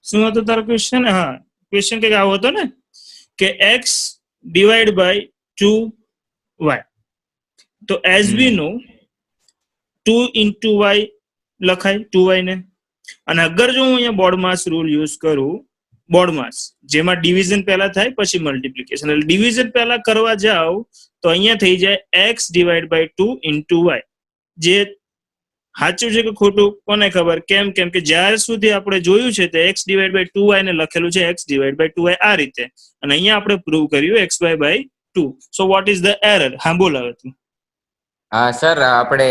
શું હતો તારો ક્વેશ્ચન? હા, ક્વેશ્ચન કંઈક આવો હતો ને કે x ડિવાઈડ બાય 2y. તો as we know 2 into y લખાય 2y ને. અને અગર જો હું અહીંયા બોર્ડ માસ રૂલ યુઝ કરું, બોર્ડ માસ જેમાં ડિવિઝન પહેલા થાય પછી મલ્ટીપ્લિકેશન, એટલે ડિવિઝન પહેલા કરવા જાવ તો અહીંયા થઈ જાય x divide by 2 into y. જે સાચું છે કે ખોટું કોને ખબર? કેમ કે જ્યાર સુધી આપણે જોયું છે તો x ડિવાઈડ બાય 2y ને લખેલું છે x ડિવાઈડ બાય 2y આ રીતે, અને અહીંયા આપણે પ્રૂવ કર્યું xy by 2. So what is the error? હા બોલ હવે તું. હા સર, આપણે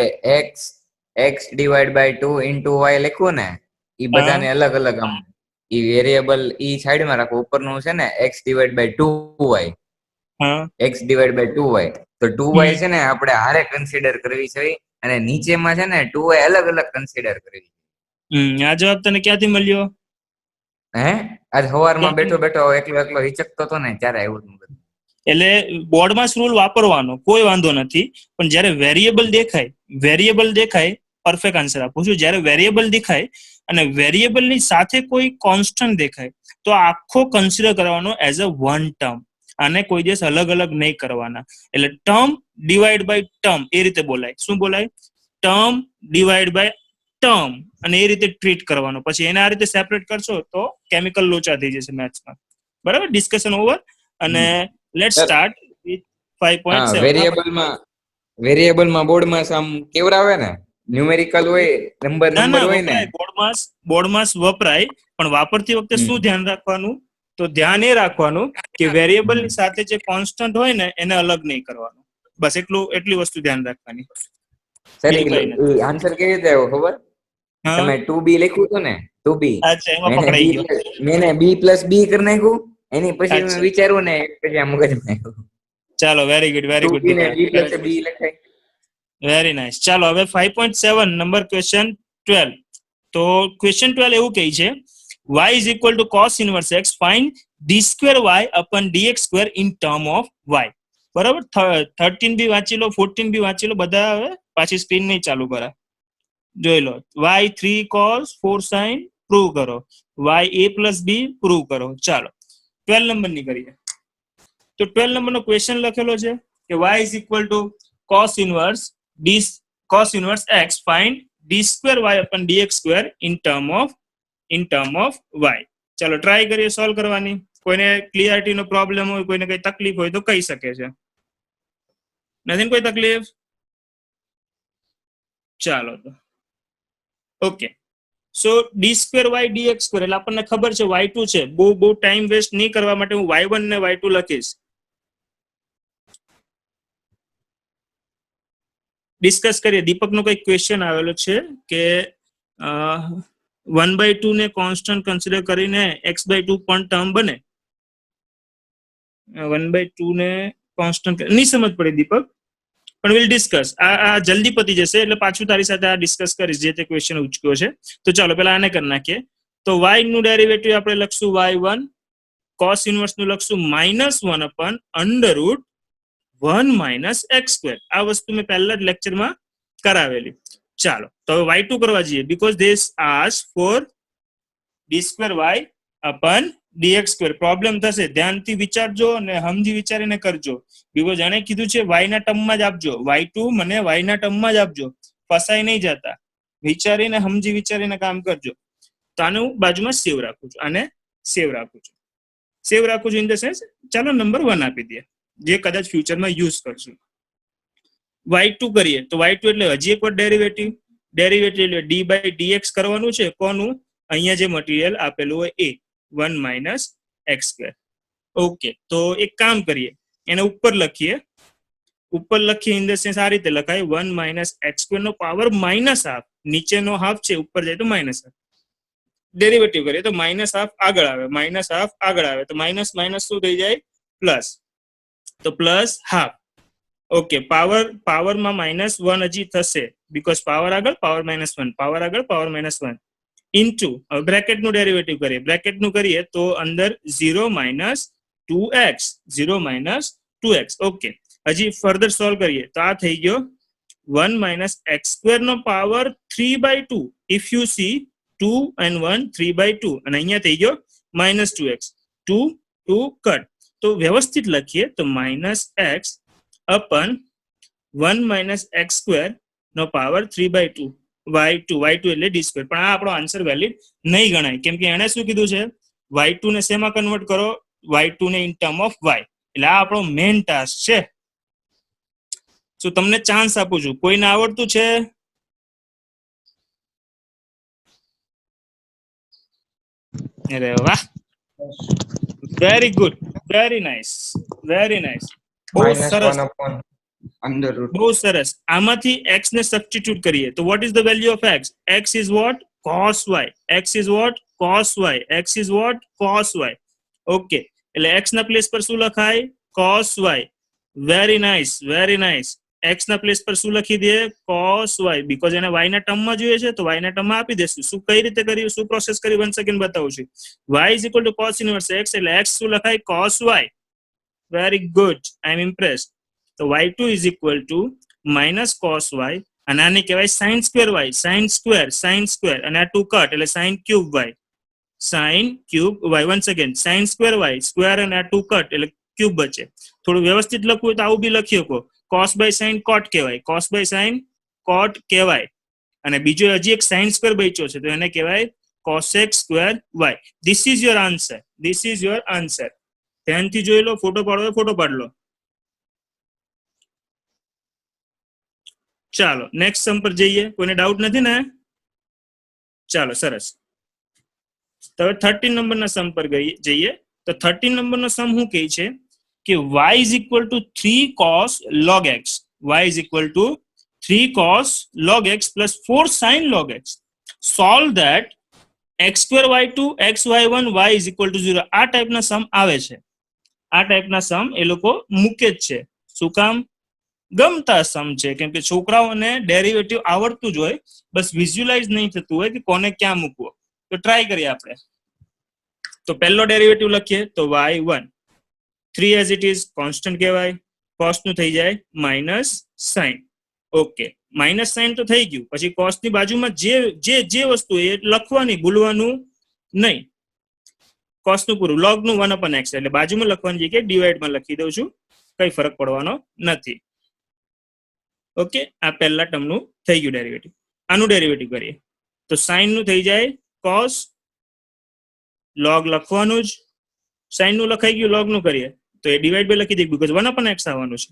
x divide by 2 into y લખ્યું ને, ઈ બધાને અલગ અલગ આમ ઈ વેરિયેબલ ઈ સાઈડમાં રાખો. ઉપરનું છે ને x ડિવાઈડ બાય 2y, હા, x ડિવાઈડ બાય 2y, તો 2y છે ને આપણે હારે કન્સિડર કરવી છે, અને નીચેમાં છે ને 2y અલગ અલગ કન્સિડર કરવી. આ જવાબ તને ક્યાંથી મળ્યો? હે આજ સવારમાં બેઠો બેઠો એકલો હિચકતો હતો ને ત્યારે આવ્યું હતું બધું. એટલે બોર્ડમાં રૂલ વાપરવાનો કોઈ વાંધો નથી, પણ જ્યારે વેરિયેબલ દેખાય પરફેક્ટ આન્સર આપું છું. જ્યારે વેરિયેબલ દેખાય અને વેરિયેબલની સાથે કોઈ કોન્સ્ટન્ટ દેખાય તો આખો કન્સિડર કરવાનો એઝ અ વન ટર્મ. આને કોઈ દિવસ અલગ અલગ નહીં કરવાના. એટલે ટર્મ ડિવાઈડ બાય ટર્મ એ રીતે બોલાય. શું બોલાય? ટર્મ ડિવાઈડ બાય ટર્મ, અને એ રીતે ટ્રીટ કરવાનો. પછી એને આ રીતે સેપરેટ કરશો તો કેમિકલ લોચા થઈ જશે મેથ્સમાં. બરાબર, ડિસ્કશન ઓવર. અને લેટ્સ સ્ટાર્ટ વિથ 5.7. વેરિયેબલમાં બોર્ડમાં આમ કેવરાવે ને, ન્યુમેરિકલ હોય, નંબર હોય ને. બોર્ડમાં વપરાય, પણ વાપરતી વખતે શું ધ્યાન રાખવાનું? તો ધ્યાન એ રાખવાનું કે વેરિયેબલની સાથે જે કોન્સ્ટન્ટ હોય ને એને અલગ નહીં કરવાનું. બસ એટલી વસ્તુ ધ્યાન રાખવાની. સર એ આન્સર કેવી રીતે આવ્યો ખબર? તમે 2b લખ્યું હતું ને, 2b, મેને b plus b કરી નાખ્યું. એની પછી મેં વિચાર્યું ને પછી આ મગજમાં આવ્યું. ચાલો, વેરી ગુડ. Very nice. ચાલો હવે 5.7 નંબર ક્વેશ્ચન 12. તો ક્વેશ્ચન 12 એવું કહે છે y is equal to cos inverse x, find d square y upon dx square in term of y. બરાબર, 13 બી વાંચી લો, 14 બી વાંચી લો બધા. હવે પાછી સ્ક્રીન નહીં ચાલુ કરા, જોઈ લો. y 3 cos 4 sin પ્રૂવ કરો, y a plus b prove કરો. ચાલો 12 નંબરની કરીએ. તો 12 નંબરનો ક્વેશ્ચન લખેલો છે કે y is equal to cos inverse x, find d square y upon dx square in term of y. ચાલો ટ્રાય કરીએ સોલ્વ કરવાની. કોઈને ક્લિયરિટીનો પ્રોબ્લેમ હોય, કોઈને કઈ તકલીફ હોય તો કહી શકે છે. નથી કોઈ તકલીફ? ચાલો તો okay. So D square Y DX square એટલે આપણને ખબર છે y2 છે. બહુ ટાઈમ વેસ્ટ નહીં કરવા માટે હું y1 ને y2 લખીશ. ડિસ્કસ કરીએ. દીપકનો કઈ ક્વેશ્ચન આવેલો છે કે 1/2 ને કોન્સ્ટન્ટ કન્સિડર કરીને x/2 પણ ટર્મ બને. 1/2 ને કોન્સ્ટન્ટ નહીં સમજ પડે દીપક, પણ વિલ ડિસ્કસ. આ જલ્દી પતી જશે એટલે પાછું તારી સાથે આ ડિસ્કસ કરીશ જે તે ક્વેશ્ચન ઉચક્યો છે. તો ચાલો પેલા આને કરી નાખીએ. તો y નું ડેરિવેટિવ આપણે લખશું y1, cos ઇન્વર્સ નું લખશું -1 upon √1 - x સ્ક્વેર. આ વસ્તુ મેં પહેલા જ લેક્ચરમાં કરાવેલી. ચાલો તો હવે y2 કરવા જઈએ. Because this ask for d square y upon dx square. Problem થશે, ધ્યાનથી વિચારજો અને સમજી વિચારીને કરજો. બીકોઝ એને કીધું છે y ના ટર્મમાં જ આપજો. y2 મને y ના ટર્મમાં જ આપજો, ફસાઈ નહીં જતા. વિચારીને સમજી વિચારીને કામ કરજો. તો આને હું બાજુમાં સેવ રાખું છું, અને સેવ રાખું છું ઇન ધ સેન્સ ચાલો નંબર 1 આપી દઈએ, જે કદાચ ફ્યુચરમાં યુઝ કરશું. y2 કરીએ તો y2 એટલે હજી એક વાર ડેરિવેટિવ એટલે d/dx કરવાનું છે. કોનું? અહીંયા જે મટીરિયલ આપેલું હોય એ 1 - x સ્ક્વેર. ઓકે, તો એક કામ કરીએ, એને ઉપર લખીએ ઇન ધ સેન્સ આ રીતે લખાય 1 - x સ્ક્વેર નો પાવર -1/2. નીચેનો હાફ છે, ઉપર જાય તો -1. ડેરિવેટિવ કરીએ તો -1/2 આગળ આવે, -1/2 આગળ આવે તો માઇનસ શું થઈ જાય? પ્લસ. તો +1/2. ઓકે, પાવરમાં -1 હજી થશે, બીકોઝ પાવર આગળ પાવર -1, પાવર આગળ પાવર -1 ઇન્ટુ બ્રેકેટનું ડેરિવેટિવ કરીએ. બ્રેકેટનું કરીએ તો અંદર 0 - 2x. ઓકે, હજી ફર્ધર સોલ્વ કરીએ તો આ થઈ ગયો 1 - x સ્ક્વેર નો power 3/2. If you see 2 and 1 3/2 અને અહીંયા થઈ ગયો -2x 2 2 કટ તો વ્યવસ્થિત લખીએ તો -x upon 1 - x² નો પાવર 3/2 y2 એટલે d સ્ક્વેર પણ આ આપણો આન્સર વેલિડ નહીં ગણાય કેમ કે એણે શું કીધું છે y2 ને શેમાં કન્વર્ટ કરો y2 ને ઇન ટર્મ ઓફ y એટલે આ આપણો મેઇન ટાસ્ક છે સો તમને ચાન્સ આપું છું કોઈને આવડતું છે અરે વાહ વેરી ગુડ વેરી નાઇસ બહુ સરસ under root બહુ સરસ આમાંથી x ને સબસ્ટિટ્યુટ કરીએ તો what is the value of x x is what cos y x is what cos y x is what cos y okay એટલે x ના પ્લેસ પર શું લખાય cos y very nice x ના place પર શું લખી દે cos y બીકોઝ એને y ના ટર્મમાં જોઈએ છે તો y ના ટર્મમાં આપી દેશું શું કઈ રીતે કર્યું શું પ્રોસેસ કરી 1 સેકન્ડ બતાવું છું y is equal to cos inverse x એટલે x શું લખાય cos y very good I am impressed તો y2 is equal to minus cos y અને આને કહેવાય sin square y sin square અને આ 2 કટ એટલે sin cube y once again sin square y square અને આ 2 કટ એટલે ક્યુબ બચે થોડું વ્યવસ્થિત લખવું હોય તો આવું બી લખી શકો cos by sin cot કહેવાય cos by sin cot કહેવાય અને બીજો હજી એક sin square બચ્યો છે તો એને કહેવાય cosec square y this is your answer ધ્યાનથી જોઈ લો ફોટો પાડ લો ચાલો નેક્સ્ટ સમ પર જઈએ કોઈને ડાઉટ નથી ને ચાલો સરસ તો હવે 13 નંબરના સમ પર જઈએ તો 13 નંબરનો સમ શું કહે છે કે y is equal to 3 cos log x y is equal to 3 cos log x plus 4 sin log x solve that x² y2 xy1 y is equal to 0 આ ટાઈપના સમ આવે છે આ ટાઈપના સમ એ લોકો મૂકે જ છે શું કામ ગમતા સમ છે કેમ કે છોકરાઓને ડેરિવેટિવ આવડતું જ હોય બસ વિઝ્યુલાઇઝ નહીં થતું હોય કે કોને ક્યાં મૂકવો તો ટ્રાય કરીએ આપણે તો પહેલો ડેરિવેટિવ લખીએ તો y1 3 as it is constant કહેવાય cos નું થઈ જાય minus sign okay minus sign તો થઈ ગયું પછી cos ની બાજુમાં જે વસ્તુ એ લખવાની ભૂલવાનું નહીં cos નું પૂરું log નું 1/x એટલે બાજુમાં લખવાની જગ્યાએ ડિવાઇડ માં લખી દઉં છું કઈ ફરક પડવાનો નથી ઓકે આ પહેલા ટર્મનું થઈ ગયું ડેરિવેટિવ આનું ડેરિવેટિવ કરીએ તો સાઇન નું થઈ જાય cos log લખવાનું જ સાઇન નું લખાઈ ગયું log નું કરીએ તો એ ડિવાઇડ બાય લખી દઈએ બીકોઝ 1/x આવવાનું છે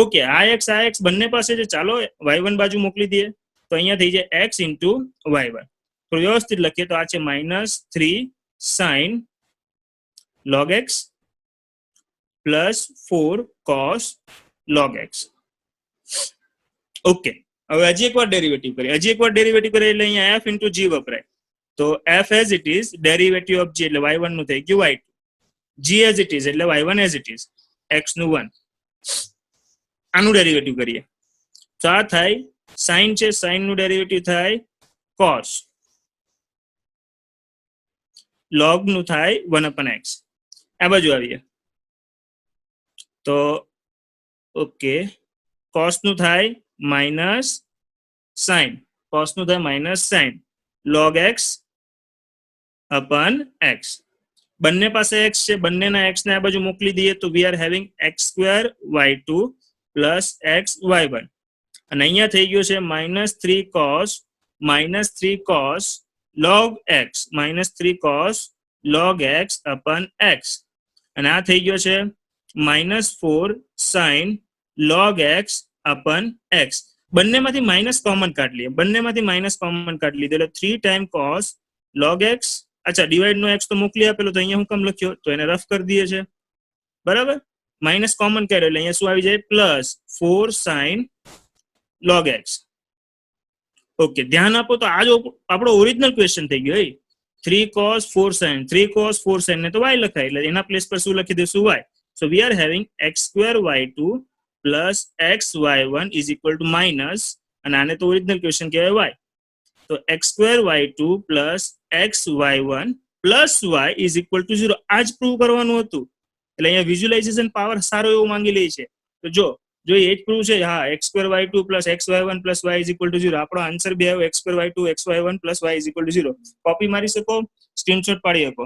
ઓકે આ x બંને પાસે છે ચાલો y1 બાજુ મોકલી દઈએ તો અહીંયા થઈ જાય x into y1 તો વ્યવસ્થિત લખીએ તો આ છે -3 sin log x plus 4 cos log x okay હવે હજી એકવાર ડેરિવેટિવ કરીએ એટલે અહીંયા f into g વપરાય તો f as it is derivative of g એટલે y1 નું થઈ ગયું y2 g as it is એટલે y1 as it is x નું 1 આનું ડેરિવેટિવ કરીએ તો આ થાય sin છે sin નું ડેરિવેટિવ થાય cos log નું થાય 1/x આ બાજુ આવીએ તો ઓકે cos નું થાય minus sign log x upon x બંને પાસે x છે બંનેના x ને આ બાજુ મોકલી દઈએ તો we are having x² y2 plus x y1 અને અહીંયા થઈ ગયું છે -3 cos log x upon x અને આ થઈ ગયો છે -4 sin log x upon x બંનેમાંથી માઇનસ કોમન કાઢી લીધો એટલે 3 ટાઈમ cos log x અચ્છા ડિવાઇડ નો x તો મોકલી આપેલો તો અહીંયા હું કેમ લખ્યો તો એને રફ કરી દઈએ છે બરાબર માઇનસ કોમન કાઢ્યો એટલે અહીંયા શું આવી જાય +4 sin log x ઓકે ધ્યાન આપો તો આ જો આપણો ઓરિજિનલ ક્વેશ્ચન થઈ ગયો 3 cos 4 sin ને તો y લખાય એટલે એના પ્લેસ પર શું લખી દઈશું y so we are having x² y2 plus xy1 is equal to minus અને આને તો ઓરિજિનલ ક્વેશ્ચન કહેવાય y તો x² y2 plus xy1 plus y is equal to 0 આ જ પ્રૂવ કરવાનું હતું એટલે અહીંયા વિઝ્યુલાઇઝેશન પાવર સારો એવો માંગી લે છે તો જો જો એ જ પ્રૂવ છે, હા x2y2 plus xy1 plus y is equal to 0, આપણો આન્સર બી આવ્યો x2y2 xy1 plus y is equal to 0. Copy મારી શકો, સ્ક્રીનશોટ પાડી શકો.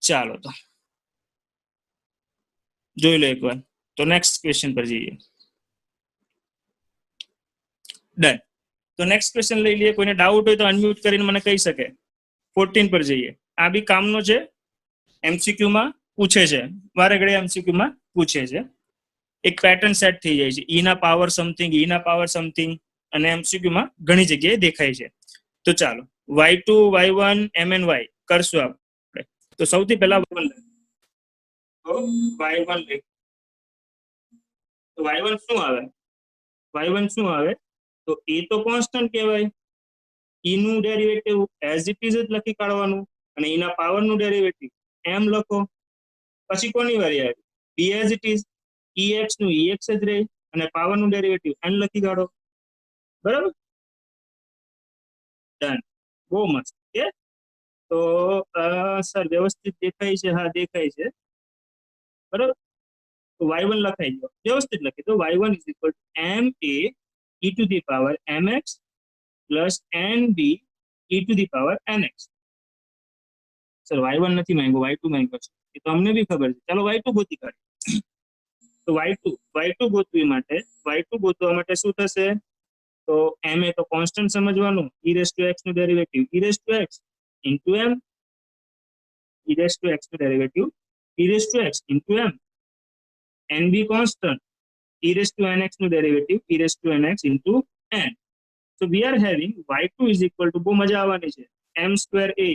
ચાલો તો જોઈ લો એકવાર. તો નેક્સ્ટ ક્વેશ્ચન પર જઈએ. ડન. તો નેક્સ્ટ ક્વેશ્ચન લઈ લઈએ. કોઈને ડાઉટ હોય તો અનમ્યુટ કરીને મને કહી શકે. 14 પર જઈએ. આ બી કામનો છે, એમસીક્યુ માં પૂછે છે, વારે ઘડીએ એમસીક્યુ માં પૂછે છે. એક પેટર્ન સેટ થઈ જાય છે, ઈ ના પાવર સમથિંગ, ઈ ના પાવર સમથિંગ, અને એમસીક્યુ માં ઘણી જગ્યાએ દેખાય છે. તો ચાલો y2 y1 mny કરશું આપણે. તો સૌથી પહેલા y1 લઈ. તો y1 શું આવે? y1 શું આવે? તો એ તો કોન્સ્ટન્ટ કહેવાય. ઈ નું ડેરિવેટિવ એઝ ઇટ ઇઝ જ લખી કાઢવાનું, અને એના પાવર નું ડેરિવેટિવ એમ લખો. પછી કોની વારી આવી? બી એઝ ઇટ ઇઝ, ex નું ex જ રહે, અને પાવર નું ડેરિવેટિવ n લખી કાઢો. બરાબર? ડન. બહુ મસ્ત. કે તો સર વ્યવસ્થિત દેખાય છે? હા દેખાય છે. બરાબર. તો y1 લખાઈ દો, વ્યવસ્થિત લખી દો. y1 is equal to ma e to the power mx plus nb e to the power nx. Sir y1 નથી માંગ્યો, y2 માંગ્યો છે, એ તો અમને બી ખબર છે. ચાલો y2 ગોતી કાઢીએ. તો y2 ગોતવા માટે શું થશે? તો ma તો કોન્સ્ટન્ટ સમજવાનું, e raised to x નું derivative e raised to x into m, e raised to x નું derivative e raised to x into m, nb constant, e raised to nx નું derivative e raised to nx into n. So we are having y2 is equal to, બહુ મજા આવવાની છે, m square a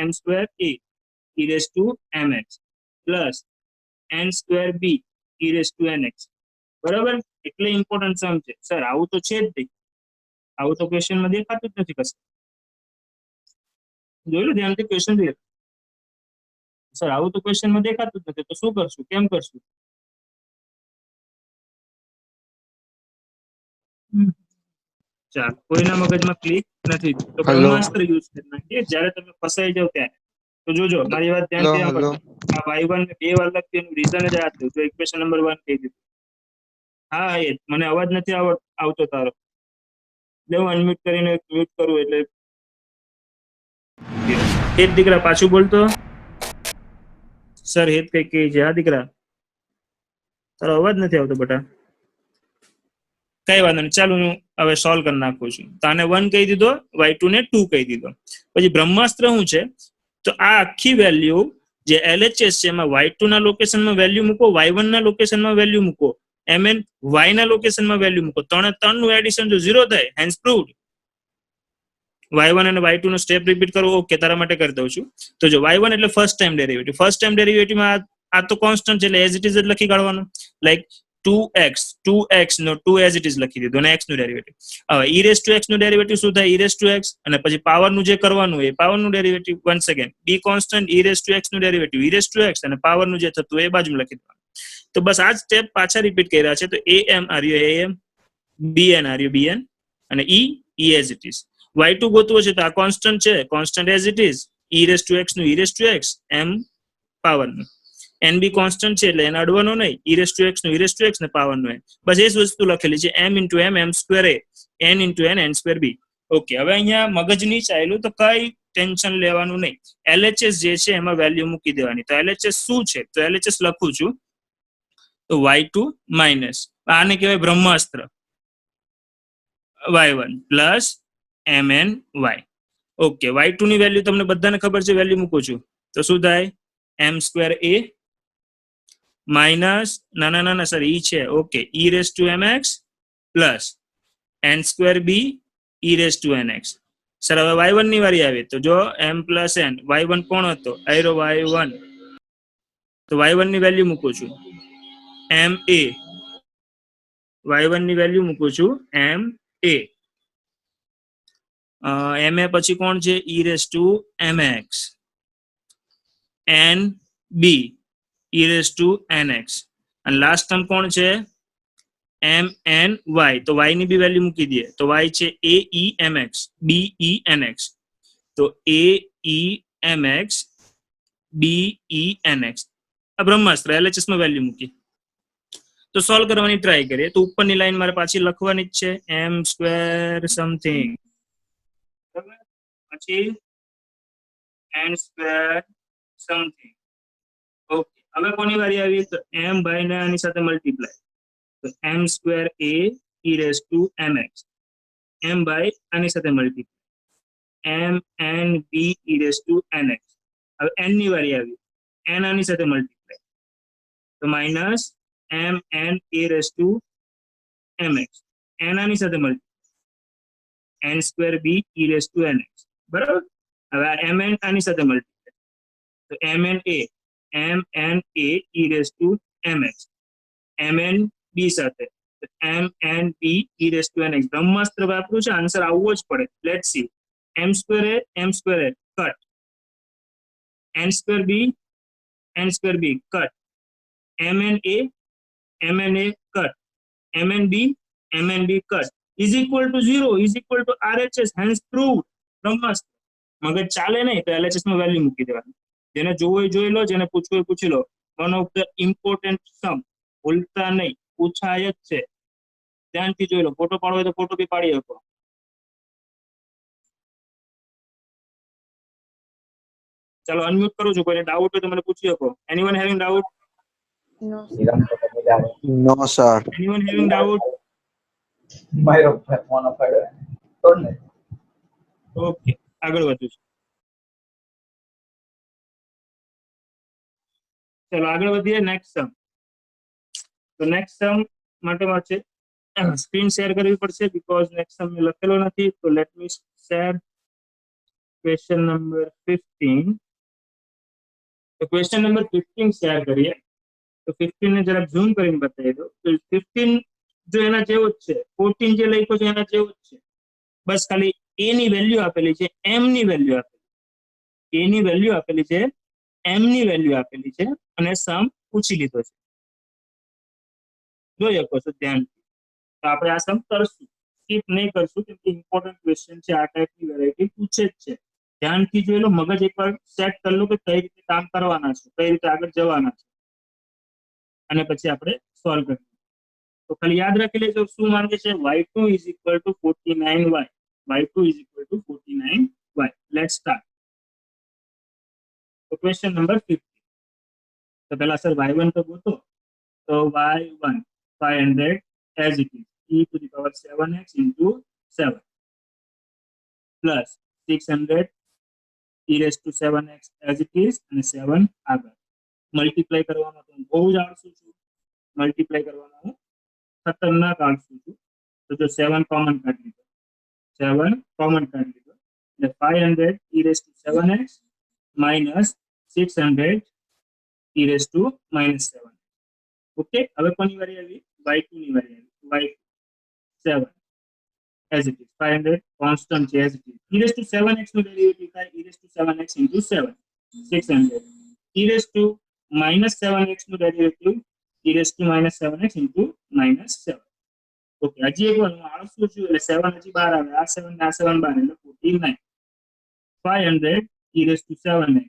m square a e raised to mx plus n square b e raised to nx. બરાબર? એટલે important સમ છે. Sir આવું તો છે જ નહીં, આવું તો ક્વેશ્ચન માં દેખાતું જ નથી કશું. જોઈ લો ધ્યાનથી ક્વેશ્ચન જોઈએ. સર આવું તો ક્વેશ્ચન માં દેખાતું જ નથી, તો શું કરશું, કેમ કરશું? ચાલો, કોઈના મગજમાં ક્લિક નથી, તો બ્રહ્માસ્ત્ર યુઝ કરી નાખીએ જ્યારે તમે ફસાઈ જાવ ત્યારે. તો જોજો, મારી વાત ધ્યાનથી સાંભળજો. આ y1 ને 2 વાર લખી, એનું રીઝન જ આ હતું. જો ઇક્વેશન નંબર 1 કહી દીધું. હા એ મને અવાજ નથી આવતો તારો. લેવું અનમ્યુટ કરીને મ્યુટ કરું એટલે. હેત દીકરા પાછું બોલતો. સર હેત કઈ કહે છે? હા દીકરા તારો અવાજ નથી આવતો બેટા. કઈ વાંધો નહીં, ચાલો હું હવે સોલ્વ કરી નાખું છું. તો આને 1 કહી દીધો, y2 ને 2 કહી દીધો. પછી બ્રહ્માસ્ત્ર શું છે? તો આ આખી વેલ્યુ જે LHS છે એમાં y2 ના લોકેશનમાં વેલ્યુ મૂકો, y1 ના લોકેશનમાં વેલ્યુ મૂકો, mn y ના લોકેશનમાં વેલ્યુ મૂકો. ત્રણ નું એડિશન જો 0 થાય, હેન્સ પ્રૂવડ. y1 અને y2 નો સ્ટેપ રિપીટ કરો. ઓકે, તારા માટે કરી દઉં છું. તો જો y1 એટલે ફર્સ્ટ ટાઈમ ડેરિવેટિવમાં આ તો કોન્સ્ટન્ટ છે એટલે એઝ ઇટ ઇઝ જ લખી કાઢવાનું. લાઈક 2x નો 2 એઝ ઇટ ઇઝ લખી દીધો, અને x નું ડેરિવેટિવ. હવે e raised to x નું ડેરિવેટિવ શું થાય? e raised to x, અને પછી પાવર નું જે કરવાનું એ પાવર નું derivative. Once again b constant, e raised to x નું derivative e raised to x, અને પાવર નું જે થતું એ બાજુમાં લખી દેવાનું. તો બસ આ સ્ટેપ પાછા રિપીટ કર્યા છે. તો am આર્યો am, bn આર્યો bn, અને e as it is. y2 ગોતવો છે તો આ કોન્સ્ટન્ટ છે, constant as it is, e raised to x નું e raised to x, m power નું. nb કોન્સ્ટન્ટ છે એટલે એને અડવાનો નહીં, e raised to x નું e raised to x ને પાવર નું n. બસ એ જ વસ્તુ લખેલી છે, m into m square a, n into n square b. Okay, હવે અહીંયા મગજ નહીં ચાલ્યું તો કઈ ટેન્શન લેવાનું નહીં. LHS જે છે એમાં વેલ્યુ મૂકી દેવાની. તો LHS શું છે? તો LHS લખું છું. તો y2 માઇનસ, આને કહેવાય બ્રહ્માસ્ત્ર, y1 plus mn y. Okay, y2 ની વેલ્યુ તમને બધાને ખબર છે, વેલ્યુ મૂકું છું. તો શું થાય? m square a માઇનસ, ના સર ઈ છે, okay, e raised to mx plus n square b e raised to nx. Sir હવે y1 ની વારી આવે. તો જો m પ્લસ n, y1 કોણ હતો? આયરો y1. તો y1 ની વેલ્યુ મૂકું છું m a, y1 ની વેલ્યુ મૂકું છું m a. ma પછી કોણ છે? e raised to mx, n b e raised to nx, અને લાસ્ટ ટર્મ કોણ છે? m n y. તો y ની બી વેલ્યુ મૂકી દઈએ. તો y છે a e mx b e nx. તો a e mx b e nx. આ બ્રહ્માસ્ત્ર LHS માં વેલ્યુ મૂકી. તો સોલ્વ કરવાની ટ્રાય કરીએ. તો ઉપરની લાઈન મારે પાછી લખવાની જ છે, m સ્ક્વેર સમથિંગ, બરાબર, પછી n સ્ક્વેર સમથિંગ. ઓકે, હવે કોની વારી આવી? તો m બાય ને આની સાથે મલ્ટીપ્લાય, તો m square a e raise to mx, m by આની સાથે multiply, m n b e raise to nx. હવે n ની વારી આવી, n આની સાથે મલ્ટીપ્લાય, તો minus m n a raise to mx, n આની સાથે multiply, n square b e raise to nx, બરાબર. હવે આ m n આની સાથે મલ્ટીપ્લાય, તો m n a e raise to mx, m n b સાથે m n b e raise to nx. બ્રહ્માસ્ત્ર વાપર્યું છે, આન્સર આવવો જ પડે. Let's see, m square a cut, n square b cut, mn a cut, mn b cut is equal to 0, is equal to RHS, hence proved. બ્રહ્માસ્ત્ર. મગજ ચાલે નહીં તો LHS માં વેલ્યુ મૂકી દેવાની. જેને જોવું એ જોઈ લો, જેને પૂછવું એ પૂછી લો. વન ઓફ ધ ઇમ્પોર્ટન્ટ સમ, ભૂલતા નહીં, પૂછાય જ છે. ધ્યાનથી જોઈ લો. ફોટો પાડવો હોય તો ફોટો બી પાડી શકો. ચાલો અનમ્યુટ કરું છું, કોઈને ડાઉટ હોય તો મને પૂછી શકો. Anyone having doubt? No, sir. Anyone having doubt? Okay, આગળ વધુ છે. ચલો આગળ વધીએ. નેક્સ્ટ સમ. તો નેક્સ્ટ સમ માટે છે સ્ક્રીન શેર કરવી પડશે, બીકોઝ નેક્સ્ટ સમ મેં લખેલો નથી. તો let me share question number 15. તો ક્વેશ્ચન નંબર 15 શેર કરીએ. તો 15 ને જરાક ઝૂમ કરીને બતાવી દો. તો 15 જો એના જેવો જ છે, 14 જે લખ્યો છે એના જેવો જ છે. બસ ખાલી a ની વેલ્યુ આપેલી છે, m ની વેલ્યુ આપેલી, a ની વેલ્યુ આપેલી છે, m ની વેલ્યુ આપેલી છે, અને સમ પૂછી લીધો છે. જોઈ શકો છો ધ્યાનથી. તો આપણે આ સમ કરશું, સ્કીપ નહીં કરશું, કેમ કે ઇમ્પોર્ટન્ટ ક્વેશ્ચન છે. આ ટાઈપની વેરાયટી પૂછે જ છે. ધ્યાનથી જોઈ લો, મગજ એકવાર સેટ કરી લો કે કઈ રીતે કામ કરવાના છે, કઈ રીતે આગળ જવાના છે, અને પછી આપણે સોલ્વ કરીએ. તો ખાલી યાદ રાખી લેજો શું માંગે છે. y2 is equal two 49y, y2 is equal two 49y. Let's start. તો ક્વેશ્ચન નંબર 15. તો પહેલા સર y1 તો ગોતો. તો y1 500 as it is, e to the power 7x into 7 plus 600 e raised to 7x as it is, અને 7 આગળ. Multiply કરવામાં તો હું બહુ જ આળસુ છું, મલ્ટીપ્લાય કરવામાં હું ખતરનાક આળસુ છું. તો જો 7 કોમન કાઢી લીધો, 7 કોમન કાઢી લીધો, એટલે 500 e raised to 7x minus 600 e raised to minus 7. Okay, હવે કોની વારી આવી? y2 ની વારી આવી. y7 as it is, 500 constant છે as it is. e raised to 7x નું ડેરિવેટિવ થાય e raised to 7x into 7, 600. e raised to minus 7x નું derivative e raised to minus 7x into minus 7. Okay, હજી એક વાર હું આળસુ છું એટલે 7 હજી બહાર આવે, આ 7 ને આ 7 બહાર, એટલે 49. 500 e raised to 7x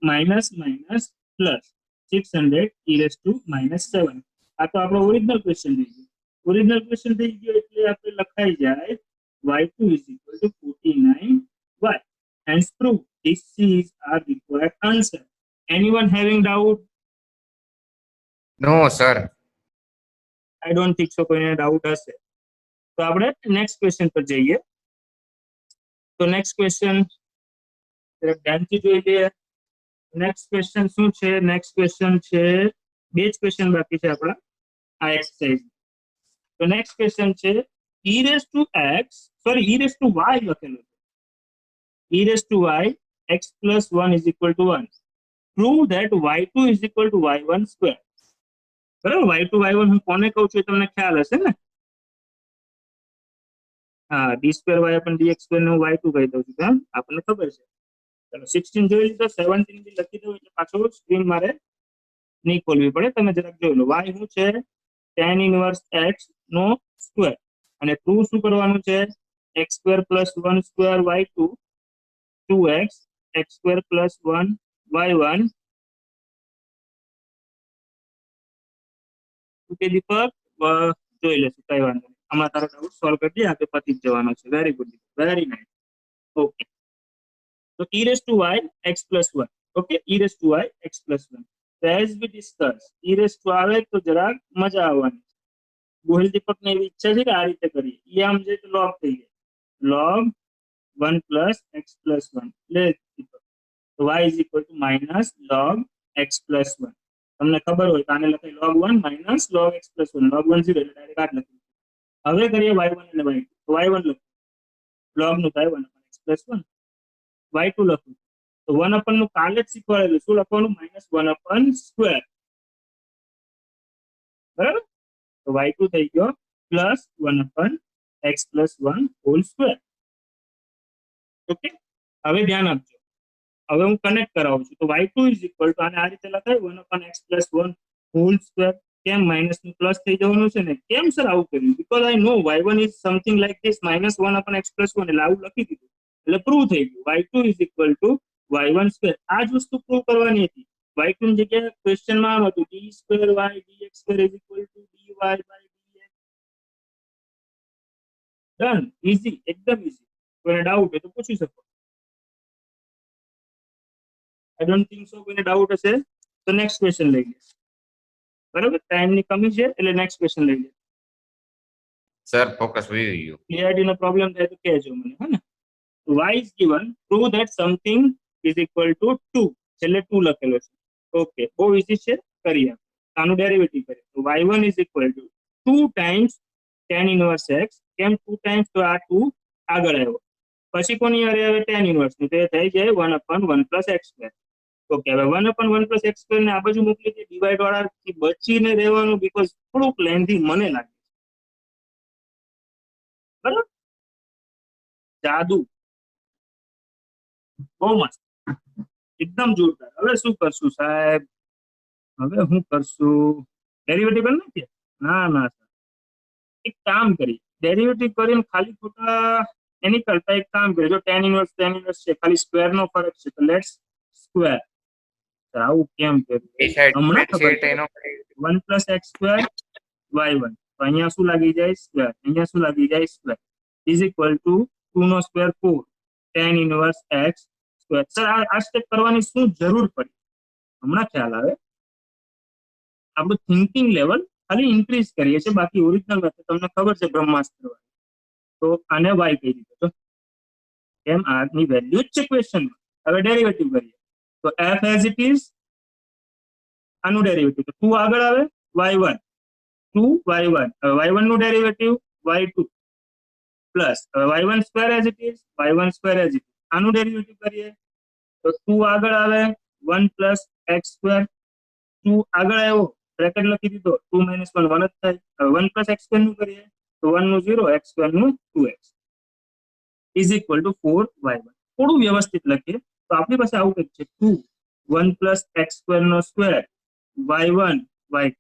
minus minus plus 600 e raised to minus 7. આ તો આપણો ઓરિજિનલ ક્વેશ્ચન થઈ ગયો. ઓરિજિનલ ક્વેશ્ચન થઈ ગયો એટલે આપણે લખાઈ જાય y2 is equal to 49y. Hence prove this is our required answer. Anyone having doubt? No sir. I don't think so. કોઈને ડાઉટ હશે તો આપણે નેક્સ્ટ ક્વેશ્ચન પર જઈએ. તો નેક્સ્ટ ક્વેશ્ચન ધ્યાનથી જોઈ લઈએ. નેક્સ્ટ ક્વેશ્ચન શું છે? નેક્સ્ટ ક્વેશ્ચન છે, બે જ ક્વેશ્ચન બાકી છે આપણા આ એક્સરસાઇઝ. તો નેક્સ્ટ ક્વેશ્ચન છે e raised to x, sorry, e raised to y લખેલું છે. e raised to y x plus 1 is equal to 1. Prove that y2 is equal to y1 square. બરાબર, y2 y1 હું કોને કહું છું એ તમને ખ્યાલ હશે ને? હા, d સ્ક્વેર y अपन dx સ્ક્વેર ને હું y2 કહી દઉં છું. કેમ? આપણને ખબર છે. ચલો 16 જોઈ લીધો, 17 બી લખી દઉં એટલે પાછો સ્ક્રીન મારે નહીં ખોલવી પડે. તમે જરાક જોઈ લો. y શું છે? tan ઇનવર્સ x નો સ્ક્વેર, અને 2 શું કરવાનું છે? x square plus 1 square y2, 2x x square plus 1 y1 okay Deepak, જોઈ લેશું, કઈ વાંધો નહીં. હમણાં તારો ડાઉટ સોલ્વ કરી દે, આપણે પતી જ જવાનો છે. Very good, very nice. Okay, તો e raised to y x plus 1. Okay, e raised to y x plus 1. So as we discussed, e raised to આવે તો જરાક મજા આવવાની. ગોહિલ દીપક ને એવી ઈચ્છા છે કે આ રીતે કરીએ. એ આમ જાય તો log થઈ જાય, log 1 plus x plus 1. લે દીપક, તો y is equal to minus log x plus 1. તમને ખબર હોય તો આને લખાય log 1 minus log x plus 1. log 1 0 એટલે ડાયરેક્ટ આ જ લખી. હવે કરીએ y1 અને y2. તો y1 લખો, log નું થાય 1 upon x plus 1. y2 લખું તો 1 upon નું કાલે જ શીખવાડેલું, શું લખવાનું? -1 upon સ્ક્વેર. બરાબર? તો y2 થઈ ગયો plus 1 upon x plus 1 whole square. Okay, હવે ધ્યાન આપજો, હવે હું કનેક્ટ કરાવું છું. તો y2 ઇઝ ઇક્વલ ટુ આને આ રીતે લખાય 1 upon x plus 1 whole square. કેમ માઇનસ નું પ્લસ થઈ જવાનું છે ને? કેમ સર આવું કર્યું? Because I know y1 is something like this -1 upon x plus 1. એટલે આવું લખી દીધું, એટલે પ્રૂવ થઈ ગયું. y2 is equal two y1 square. આ જ વસ્તુ પ્રૂવ કરવાની હતી. y2 ની જગ્યાએ ક્વેશ્ચનમાં આમ હતું d square y dx square is equal to dy by dx. Done, easy, એકદમ ઈઝી. કોઈને ડાઉટ હોય તો પૂછી શકો. આઈ ડોન્ટ થિંક સો કોઈને ડાઉટ હશે તો નેક્સ્ટ ક્વેશ્ચન લઈ લે. બરાબર, ટાઈમની કમી છે એટલે નેક્સ્ટ ક્વેશ્ચન લઈ લે. સર ફોકસ વહી ગયું. ક્લિયરિટી નો પ્રોબ્લેમ થાય તો કહેજો મને, હે ને? y is given, prove that something is equal to 2. છેલ્લે 2 લખેલો છે. ઓકે, બહુ ઈઝી છે, કરીએ. આનું ડેરિવેટિવ કરીએ તો y1 is equal to 2 times tan inverse x. કેમ 2 times? તો આ 2 આગળ આવ્યો, પછી કોની અરે આવે? tan inverse ની, તો એ થઈ જાય 1 upon 1 plus x square. Okay, હવે 1 upon 1 plus x square ને આ બાજુ મોકલી દે, ડિવાઇડ વાળાથી બચીને રહેવાનું, બીકોઝ થોડુંક લેન્ધી મને લાગે. બરાબર, જાદુ, બહુ મસ્ત, એકદમ જોરદાર. હવે શું કરશું સાહેબ? હવે હું કરશું? ડેરિવેટિવ કરી નાખીએ? ના ના સર, એક કામ કરી, ડેરિવેટિવ કરીને ખાલી ખોટા એની કરતા એક કામ કરીએ. જો tan ઇનવર્સ છે, ખાલી સ્ક્વેર નો ફરક છે, તો લેટ્સ સ્ક્વેર. આવું કેમ કર્યું? એ સાઈડ હમણાં ખબર છે એનો 1 plus x square y1. તો અહીંયા શું લાગી જાય? સ્ક્વેર. અહીંયા શું લાગી જાય? સ્ક્વેર. ઇઝ ઇક્વલ ટુ 2 નો square 4 tan inverse x square. Sir આ સ્ટેપ કરવાની શું જરૂર પડી? હમણાં ખ્યાલ આવે. આપણું થિંકિંગ લેવલ ખાલી ઇન્ક્રીઝ કરીએ છીએ, બાકી ઓરિજિનલ મેથડ તમને ખબર છે બ્રહ્માસ્ત્ર. તો આને y કહી દીધો તો કેમ? આની વેલ્યુ જ છે ક્વેશ્ચનમાં. હવે ડેરિવેટિવ કરીએ તો f as it is, આનું ડેરિવેટિવ તો 2 આગળ આવે y1, 2 y1. હવે y1 નું ડેરિવેટિવ y2 પ્લસ હવે y1 square as it is, y1 square as it is. આનું ડેરિવેટિવ કરીએ તો 2 આગળ આવે 1 plus x સ્ક્વેર. 2 આગળ આવ્યો, બ્રેકેટ લખી દીધો, 2 minus 1 1 જ થાય. હવે 1 plus x સ્ક્વેર નું કરીએ તો 1 નું 0, x સ્ક્વેર નું 2x is equal two 4y1. થોડું વ્યવસ્થિત લખીએ તો આપણી પાસે આવું કંઈક છે 2 1 plus x સ્ક્વેર નો સ્ક્વેર y1 y2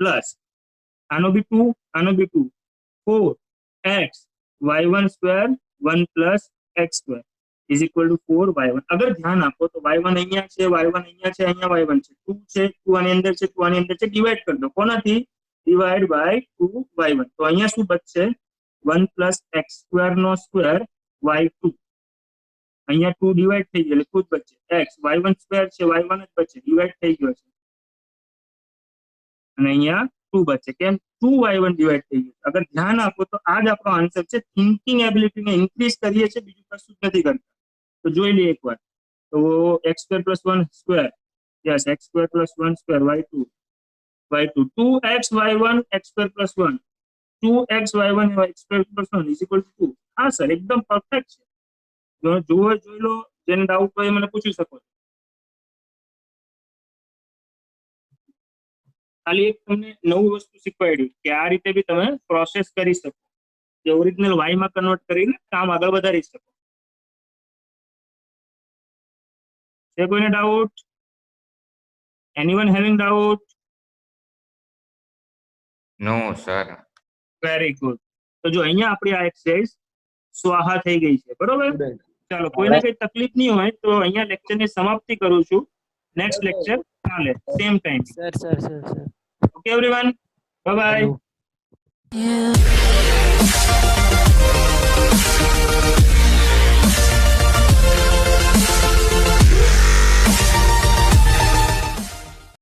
પ્લસ આનો બી 2, આનો બી 2, 4x y1 square 1 plus x square is equal two 4y1. અગર ધ્યાન આપો તો y1 અહીંયા છે, y1 અહીંયા છે, અહીંયા y1 છે, 2 છે, 2 આની અંદર છે, 2 આની અંદર છે, ડિવાઈડ કરી દો. કોનાથી? Divide by 2y1. તો અહીંયા શું બચશે? 1 plus x સ્ક્વેર નો સ્ક્વેર y2. અહીંયા 2 ડિવાઈડ થઈ ગયો એટલે 2 જ બચે. x y1 સ્ક્વેર છે, y1 જ બચે, ડિવાઈડ થઈ ગયો છે, અને અહીંયા 2 બચે. કેમ? 2y1 ડિવાઈડ થઈ ગયું. અગર ધ્યાન આપો તો આ જ આપણો આન્સર છે. થિંકિંગ એબિલિટીને ઇન્ક્રીઝ કરીએ છીએ, બીજું કશું જ નથી કરતા. તો જોઈ લઈએ એકવાર. તો x square plus 1 square, yes, x square plus 1 square y2 2x y1 x square plus 1 2x y1 x square plus 1 is equal to 2. હા સર, એકદમ પરફેક્ટ છે. જોઈ લો, જેને ડાઉટ હોય મને પૂછી શકો. ખાલી એક તમને નવું વસ્તુ શીખવાડ્યું કે આ રીતે બી તમે પ્રોસેસ કરી શકો, જે ઓરિજિનલ y માં કન્વર્ટ કરીને કામ આગળ વધારી શકો. છે કોઈને doubt? Anyone having doubt? No sir. Very good. તો જો અહીંયા આપણી આ એક્સરસાઇઝ સ્વાહા થઈ ગઈ છે. બરોબર? ચાલો, કોઈને કઈ તકલીફ નહીં હોય તો અહીંયા લેક્ચરની સમાપ્તિ કરું છું. નેક્સ્ટ લેક્ચર કાલે same time. Sir okay everyone? Bye. Hello.